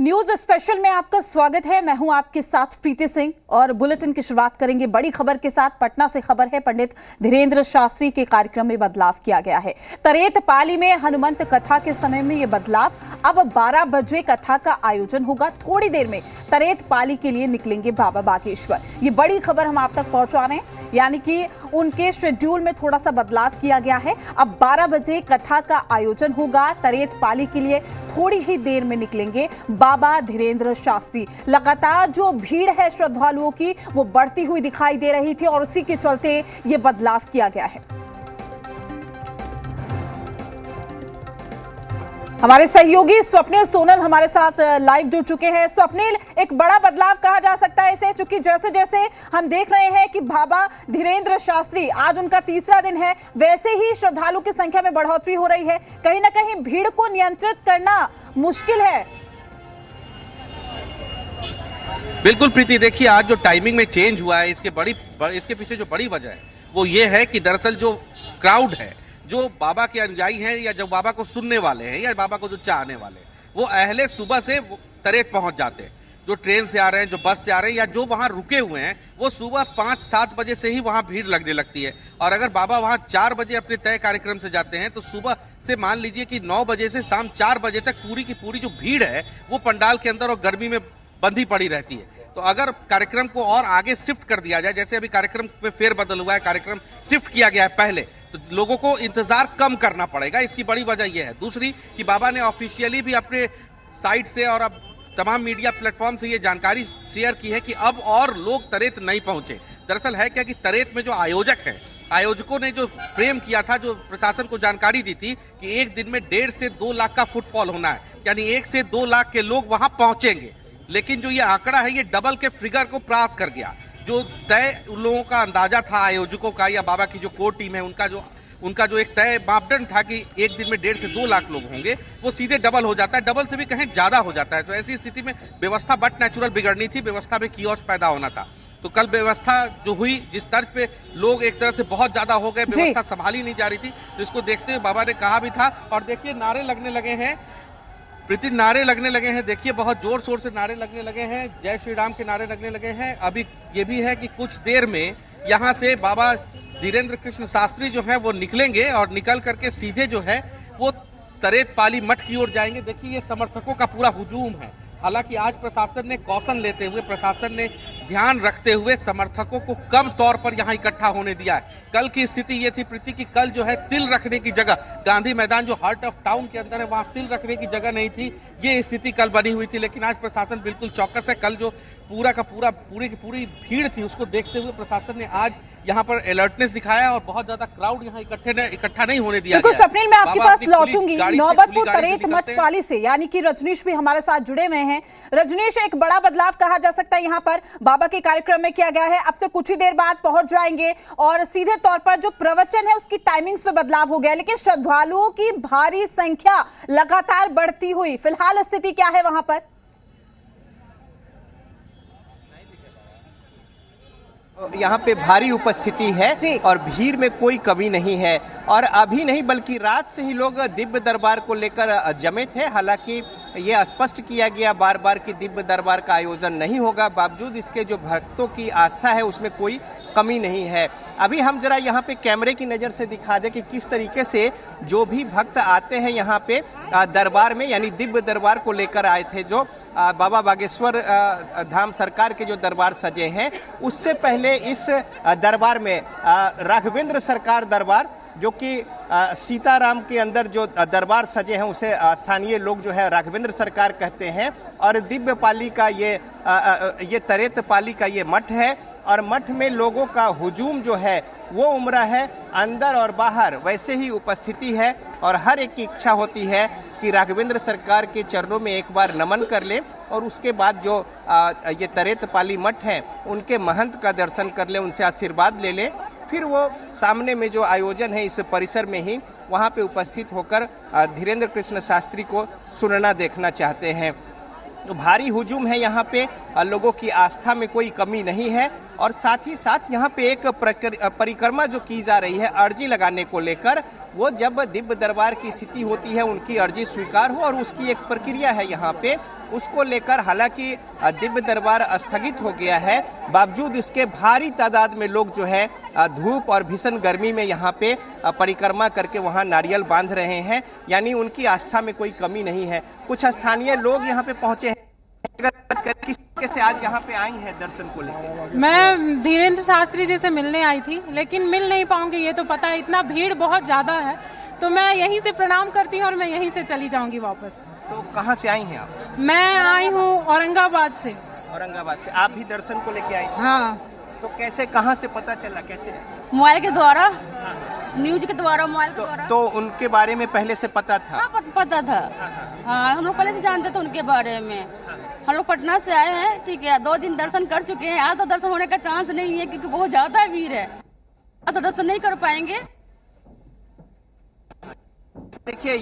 News special में आपका स्वागत है। मैं हूं आपके साथ प्रीति सिंह और बुलेटिन की शुरुआत करेंगे बड़ी खबर के साथ। पटना से खबर है, पंडित धीरेन्द्र शास्त्री के कार्यक्रम में बदलाव किया गया है। तरेत पाली में हनुमंत कथा के समय में यह बदलाव, अब 12 बजे कथा का आयोजन होगा। थोड़ी देर में तरेत पाली के लिए निकलेंगे बाबा बागेश्वर। ये बड़ी खबर हम आप तक पहुंचा रहे हैं, यानी कि उनके शेड्यूल में थोड़ा सा बदलाव किया गया है। अब 12 बजे कथा का आयोजन होगा। तरेत पाली के लिए थोड़ी ही देर में निकलेंगे बाबा धीरेन्द्र शास्त्री। लगातार जो भीड़ है श्रद्धालुओं की वो बढ़ती हुई दिखाई दे रही थी और उसी के चलते ये बदलाव किया गया है। हमारे सहयोगी स्वप्निल सोनल हमारे साथ लाइव जुड़ चुके हैं। स्वप्निल, एक बड़ा बदलाव कहा जा सकता है इसे, क्योंकि जैसे जैसे हम देख रहे हैं कि बाबा धीरेन्द्र शास्त्री आज उनका तीसरा दिन है, वैसे ही श्रद्धालुओं की संख्या में बढ़ोतरी हो रही है। कहीं ना कहीं भीड़ को नियंत्रित करना मुश्किल है। बिल्कुल प्रीति, देखिए आज जो टाइमिंग में चेंज हुआ है इसके पीछे जो बड़ी वजह है वो ये है कि दरअसल जो क्राउड है, जो बाबा के अनुयायी हैं या जो बाबा को सुनने वाले हैं या बाबा को जो चाहने वाले हैं, वो अहले सुबह से तरेत पहुंच जाते हैं। जो ट्रेन से आ रहे हैं, जो बस से आ रहे हैं या जो वहां रुके हुए हैं, वो सुबह 5-7 बजे से ही वहां भीड़ लगने लगती है। और अगर बाबा वहां 4 बजे अपने तय कार्यक्रम से जाते हैं तो सुबह से मान लीजिए कि 9 बजे से शाम 4 बजे तक पूरी की पूरी जो भीड़ है वो पंडाल के अंदर और गर्मी में बंधी पड़ी रहती है। तो अगर कार्यक्रम को और आगे शिफ्ट कर दिया जाए, जैसे अभी कार्यक्रम में फेरबदल हुआ है, कार्यक्रम शिफ्ट किया गया है पहले, तो लोगों को इंतजार कम करना पड़ेगा। इसकी बड़ी वजह यह है। दूसरी कि बाबा ने ऑफिशियली भी अपने साइट से और अब तमाम मीडिया प्लेटफॉर्म से ये जानकारी शेयर की है कि अब और लोग तरेत नहीं पहुंचे। दरअसल है क्या कि तरेत में जो आयोजक हैं, आयोजकों ने जो फ्रेम किया था, जो प्रशासन को जानकारी दी थी कि एक दिन में 1.5 से 2 लाख का फुटफॉल होना है, यानी 1 से 2 लाख के लोग वहां पहुंचेंगे। लेकिन जो ये आंकड़ा है ये डबल के फिगर को क्रॉस कर गया। जो तय उन लोगों का अंदाजा था आयोजकों का या बाबा की जो कोर टीम है उनका जो एक तय मापदंड था कि एक दिन में 1.5 से 2 लाख लोग होंगे, वो सीधे डबल हो जाता है, डबल से भी कहीं ज्यादा हो जाता है। तो ऐसी स्थिति में व्यवस्था बट नेचुरल बिगड़नी थी, व्यवस्था में कियोस्क पैदा होना था। तो कल व्यवस्था जो हुई, जिस तर्ज पे लोग एक तरह से बहुत ज्यादा हो गए, व्यवस्था संभाली नहीं जा रही थी, तो इसको देखते हुए बाबा ने कहा भी था। और देखिए नारे लगने लगे हैं, प्रीति, नारे लगने लगे हैं। देखिए बहुत जोर शोर से नारे लगने लगे हैं, जय श्री राम के नारे लगने लगे हैं। अभी ये भी है कि कुछ देर में यहाँ से बाबा धीरेन्द्र कृष्ण शास्त्री जो है वो निकलेंगे और निकल करके सीधे जो है वो तरेत पाली मठ की ओर जाएंगे। देखिए ये समर्थकों का पूरा हुजूम है। हालांकि आज प्रशासन ने कौशन लेते हुए, प्रशासन ने ध्यान रखते हुए समर्थकों को कम तौर पर यहाँ इकट्ठा होने दिया है। कल की स्थिति ये थी प्रीति कि कल जो है तिल रखने की जगह, गांधी मैदान जो हार्ट ऑफ टाउन के अंदर है, वहां तिल रखने की जगह नहीं थी। ये स्थिति कल बनी हुई थी। लेकिन आज प्रशासन बिल्कुल चौकस है। कल जो पूरी की पूरी भीड़ थी उसको देखते हुए प्रशासन ने आज यहाँ पर अलर्टनेस दिखाया और बहुत ज्यादा क्राउड यहाँ इकट्ठा नहीं होने दिया गया। स्वप्निल, मैं आपके पास लौटूंगी नौबतपुर तरेत मठ पाली से, यानी कि रजनीश भी हमारे साथ जुड़े हुए हैं। रजनीश, एक बड़ा बदलाव कहा जा सकता है यहाँ पर बाबा के कार्यक्रम में किया गया है। अब से कुछ ही देर बाद पहुंच जाएंगे और सीधे तौर पर जो प्रवचन है उसकी टाइमिंग्स पे बदलाव हो गया, लेकिन श्रद्धालुओं की भारी संख्या लगातार बढ़ती हुई, फिलहाल स्थिति क्या है वहां पर? यहाँ पे भारी उपस्थिति है और भीड़ में कोई कमी नहीं है। और अभी नहीं बल्कि रात से ही लोग दिव्य दरबार को लेकर जमे थे। हालांकि ये स्पष्ट किया गया बार बार कि दिव्य दरबार का आयोजन नहीं होगा, बावजूद इसके जो भक्तों की आस्था है उसमें कोई कमी नहीं है। अभी हम जरा यहाँ पे कैमरे की नज़र से दिखा दें कि किस तरीके से जो भी भक्त आते हैं यहाँ पे दरबार में, यानी दिव्य दरबार को लेकर आए थे, जो बाबा बागेश्वर धाम सरकार के जो दरबार सजे हैं, उससे पहले इस दरबार में राघवेंद्र सरकार दरबार, जो कि सीताराम के अंदर जो दरबार सजे हैं उसे स्थानीय लोग जो है राघवेंद्र सरकार कहते हैं। और दिव्य पाली का ये तरेत पाली का ये मठ है और मठ में लोगों का हुजूम जो है वो उमड़ा है, अंदर और बाहर वैसे ही उपस्थिति है। और हर एक की इच्छा होती है कि राघवेंद्र सरकार के चरणों में एक बार नमन कर ले और उसके बाद जो ये तरेत पाली मठ है उनके महंत का दर्शन कर ले, उनसे आशीर्वाद ले ले, फिर वो सामने में जो आयोजन है इस परिसर में ही वहाँ पे उपस्थित होकर धीरेन्द्र कृष्ण शास्त्री को सुनना देखना चाहते हैं। तो भारी हुजूम है यहाँ पे। लोगों की आस्था में कोई कमी नहीं है। और साथ ही साथ यहाँ पे एक परिक्रमा जो की जा रही है अर्जी लगाने को लेकर, वो जब दिव्य दरबार की स्थिति होती है उनकी अर्जी स्वीकार हो और उसकी एक प्रक्रिया है यहाँ पे, उसको लेकर हालांकि दिव्य दरबार स्थगित हो गया है, बावजूद इसके भारी तादाद में लोग जो है धूप और भीषण गर्मी में यहाँ पे परिक्रमा करके वहाँ नारियल बांध रहे हैं, यानी उनकी आस्था में कोई कमी नहीं है। कुछ स्थानीय लोग यहाँ पे पहुंचे हैं, किस तरीके से आज यहाँ पे आई हैं दर्शन को लेकर? मैं धीरेन्द्र शास्त्री जी से मिलने आई थी, लेकिन मिल नहीं पाऊंगी ये तो पता है, इतना भीड़ बहुत ज्यादा है, तो मैं यहीं से प्रणाम करती हूँ और मैं यहीं से चली जाऊंगी वापस। तो कहाँ से आई हैं आप? मैं आई हूँ औरंगाबाद से। औरंगाबाद से आप भी दर्शन को लेके आई? हाँ। तो कैसे, कहाँ से पता चला, कैसे? मोबाइल के द्वारा, न्यूज के द्वारा, मोबाइल के द्वारा। तो उनके बारे में पहले से पता था? हाँ, पता था। हाँ, हम लोग पहले से जानते थे उनके बारे में। हम लोग पटना से आए हैं, ठीक है, 2 दिन दर्शन कर चुके हैं। आज तो दर्शन होने का चांस नहीं है क्योंकि बहुत ज्यादा भीड़ है, तो दर्शन नहीं कर पाएंगे। देखिए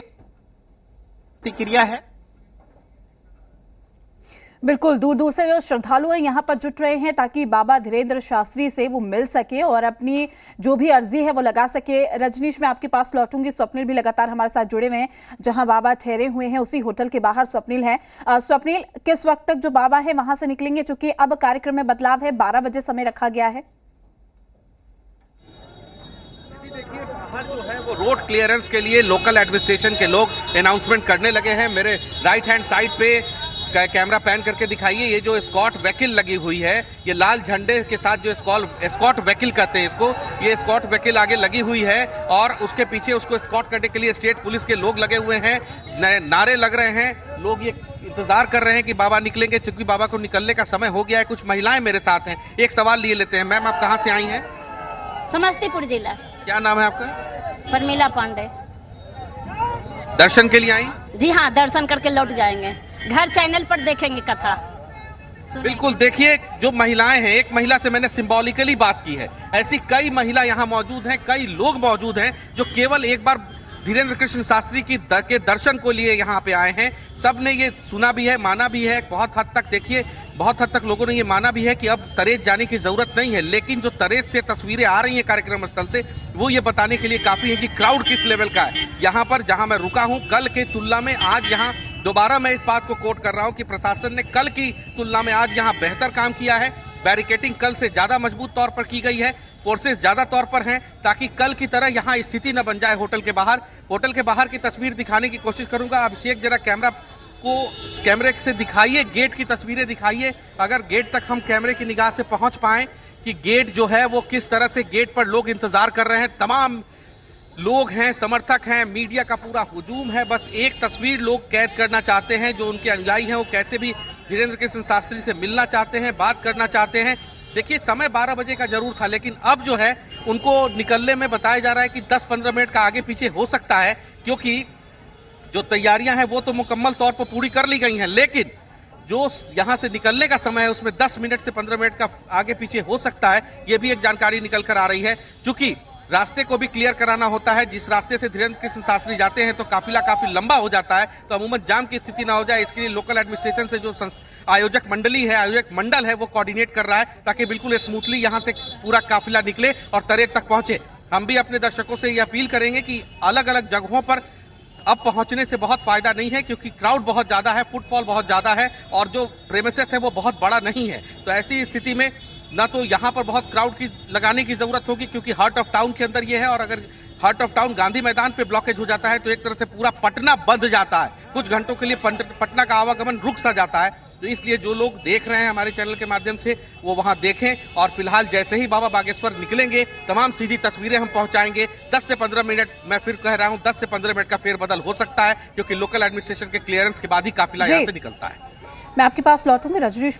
प्रतिक्रिया है, बिल्कुल दूर दूर से जो श्रद्धालु हैं यहाँ पर जुट रहे हैं ताकि बाबा धीरेन्द्र शास्त्री से वो मिल सके और अपनी जो भी अर्जी है वो लगा सके। रजनीश, मैं आपके पास लौटूंगी। स्वप्निल भी लगातार हमारे साथ जुड़े हुए हैं, जहां बाबा ठहरे हुए हैं उसी होटल के बाहर स्वप्निल है। स्वप्निल, किस वक्त तक जो बाबा है वहां से निकलेंगे, चूंकि अब कार्यक्रम में बदलाव है, 12 बजे समय रखा गया है? देखिए बाहर जो है वो रोड क्लियरेंस के लिए लोकल एडमिनिस्ट्रेशन के लोग अनाउंसमेंट करने लगे हैं। मेरे राइट हैंड साइड पे कैमरा पैन करके दिखाइए, ये जो एस्कॉर्ट व्हीकल लगी हुई है, ये लाल झंडे के साथ जो एस्कॉर्ट व्हीकल कहते हैं इसको, ये एस्कॉर्ट व्हीकल आगे लगी हुई है और उसके पीछे उसको एस्कॉर्ट करने के लिए स्टेट पुलिस के लोग लगे हुए हैं, नारे लग रहे हैं, लोग ये इंतजार कर रहे हैं कि बाबा निकलेंगे, क्योंकि बाबा को निकलने का समय हो गया है। कुछ महिलाएं मेरे साथ हैं, एक सवाल लिए लेते हैं। मैम, आप कहाँ से आई हैं? समस्तीपुर जिला। क्या नाम है आपका? परमीला पांडे। दर्शन के लिए आई? जी हाँ, दर्शन करके लौट जाएंगे, घर चैनल पर देखेंगे कथा। बिल्कुल, देखिए जो महिलाएं हैं, एक महिला से मैंने सिंबॉलिकली बात की है, ऐसी कई महिला यहाँ मौजूद हैं, कई लोग मौजूद हैं जो केवल एक बार धीरेन्द्र कृष्ण शास्त्री के दर्शन को लिए यहाँ पे आए हैं। सब ने ये सुना भी है, माना भी है, बहुत हद तक देखिए, बहुत हद तक लोगों ने ये माना भी है कि अब तरेज जाने की जरूरत नहीं है। लेकिन जो तरेज से तस्वीरें आ रही हैं कार्यक्रम स्थल से, वो ये बताने के लिए काफी है कि क्राउड किस लेवल का है यहाँ पर। जहां मैं रुका हूं, कल के तुलना में आज यहाँ दोबारा मैं इस बात को कोट कर रहा हूं कि प्रशासन ने कल की तुलना में आज यहाँ बेहतर काम किया है। बैरिकेडिंग कल से ज्यादा मजबूत तौर पर की गई है, फोर्सेस ज्यादा तौर पर हैं, ताकि कल की तरह यहाँ स्थिति न बन जाए होटल के बाहर। होटल के बाहर की तस्वीर दिखाने की कोशिश करूंगा। अभिषेक, जरा कैमरे से दिखाइए, गेट की तस्वीरें दिखाइए, अगर गेट तक हम कैमरे की निगाह से पहुंच पाए कि गेट जो है वो किस तरह से, गेट पर लोग इंतजार कर रहे हैं, तमाम लोग हैं, समर्थक हैं, मीडिया का पूरा हुजूम है। बस एक तस्वीर लोग कैद करना चाहते हैं, जो उनके अनुयायी हैं वो कैसे भी धीरेन्द्र कृष्ण शास्त्री से मिलना चाहते हैं, बात करना चाहते हैं। देखिए, समय 12 बजे का जरूर था, लेकिन अब जो है उनको निकलने में बताया जा रहा है कि 10-15 मिनट का आगे पीछे हो सकता है, क्योंकि जो तैयारियां हैं वो तो मुकम्मल तौर पर पूरी कर ली गई हैं, लेकिन जो यहाँ से निकलने का समय है उसमें 10 मिनट से 15 मिनट का आगे पीछे हो सकता है। ये भी एक जानकारी निकल कर आ रही है, चूंकि रास्ते को भी क्लियर कराना होता है। जिस रास्ते से धीरेन्द्र कृष्ण शास्त्री जाते हैं तो काफिला काफी लंबा हो जाता है, तो अमूमन जाम की स्थिति ना हो जाए, इसके लिए लोकल एडमिनिस्ट्रेशन से जो आयोजक मंडल है वो कोऑर्डिनेट कर रहा है, ताकि बिल्कुल स्मूथली यहाँ से पूरा काफिला निकले और तरेत तक पहुंचे। हम भी अपने दर्शकों से ये अपील करेंगे कि अलग अलग जगहों पर अब पहुंचने से बहुत फायदा नहीं है, क्योंकि क्राउड बहुत ज्यादा है, फुटफॉल बहुत ज्यादा है और जो प्रेमिसेस है वो बहुत बड़ा नहीं है। तो ऐसी स्थिति में ना तो यहाँ पर बहुत क्राउड की लगाने की जरूरत होगी, क्योंकि हार्ट ऑफ टाउन के अंदर ये है, और अगर हार्ट ऑफ टाउन गांधी मैदान पे ब्लॉकेज हो जाता है तो एक तरह से पूरा पटना बंद जाता है, कुछ घंटों के लिए पटना का आवागमन रुक सा जाता है। तो इसलिए जो लोग देख रहे हैं हमारे चैनल के माध्यम से वो वहां देखें, और फिलहाल जैसे ही बाबा बागेश्वर निकलेंगे तमाम सीधी तस्वीरें हम पहुंचाएंगे। 10 से 15 मिनट, मैं फिर कह रहा हूं 10 से 15 मिनट का फेरबदल हो सकता है, क्योंकि लोकल एडमिनिस्ट्रेशन के क्लियरेंस के बाद ही काफिला यहाँ से निकलता है। मैं आपके पास लौटूंगी रजनीश।